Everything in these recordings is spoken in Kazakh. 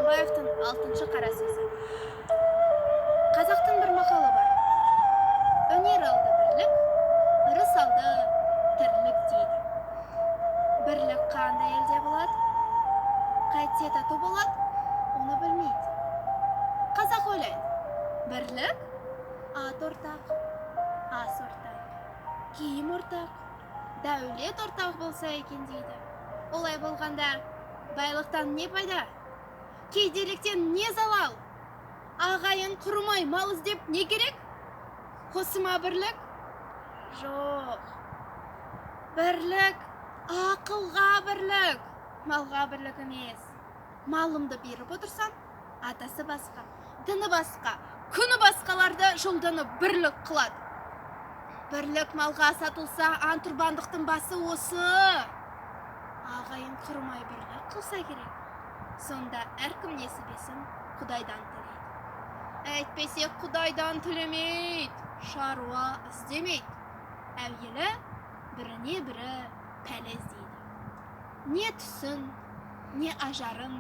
Атамбаевтың 6-шы қара сөзі. Қазақтың бір мақалы бар. Өнер алды бірлік, ырыс алды тірлік дейді. Бірлік қандай елде болады? Қайтсе тату болады, оны білмейді. Қазақ ойлайды. Бірлік ат ортақ, ас ортақ, киім ортақ, дәулет ортақ болса екен дейді. Олай болғанда байлықтан не пайда? Кедейліктен не залал? Ағайын құрымай мал іздеп не керек? Қосыма бірлік? Жоқ. Бірлік ақылға бірлік, малға бірлік емес. Малымды беріп отырсам, атасы басқа, діні басқа, күні басқаларды жолданып бірлік қылады. Бірлік малға сатылса, антұрбандықтың басы осы. Ағайын құрымай бірлік қылса керек. Сонда әркім несібесін Құдайдан тілейді. Әйтпесе Құдайдан тілемейді, шаруа іздемейді. Әуелі біріне бірі пәле іздейді. Не түсін, не ажарын,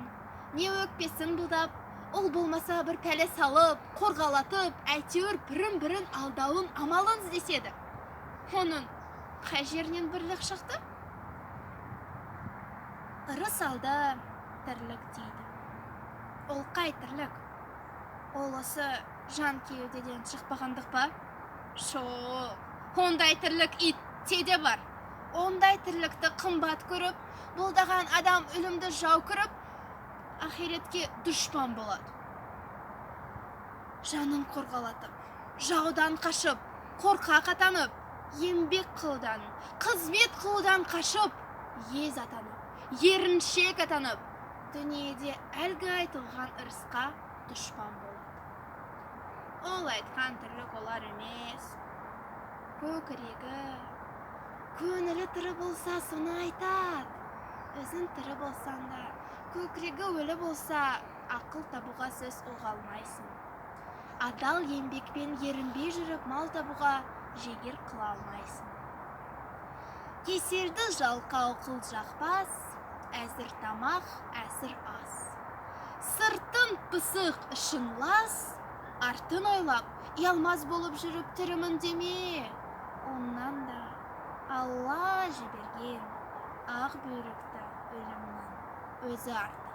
не өкпесін бұлдап, ол болмаса бір пәле салып, қорғалатып, әйтеуір бірін алдауын амалын іздеседі. Оның қай жерінен бірлік шықты? Ырыс алды тірлік дейді. Ол қай тірлік? Ол осы жан кеудеден шықпағандық па? Жоқ, ондай тірлік итте де бар. Ондай тірлікті қымбат көріп, бұлдаған адам өлімді жау көріп, ахиретке дұшпан болады. Жанын қорғалатып, жаудан қашып, қорқақ атанып, еңбек қылудан, қызмет қылудан қашып, ез атанып, еріншек атанып, дүниеде әлгі айтылған ырысқа дұшпан болады. Ол айтқан тірлік олар емес. Көкірегі, көңілі тірі болса, соны айтады. Өзің тірі болсаң да, көкірегі өлі болса, ақыл табуға сөз ұға алмайсың. Адал еңбекпен ерінбей жүріп, мал табуға жегер қыла алмайсың. Кеселді жалқау қыл жақпас, әзір тамақ, әзір ас. Сыртын пысық, ішін лас, артын ойлап, ұялмаз болып жүріп тірімін деме. Оннан да Алла жіберген ақ бүйректі өлімнің өзі артық.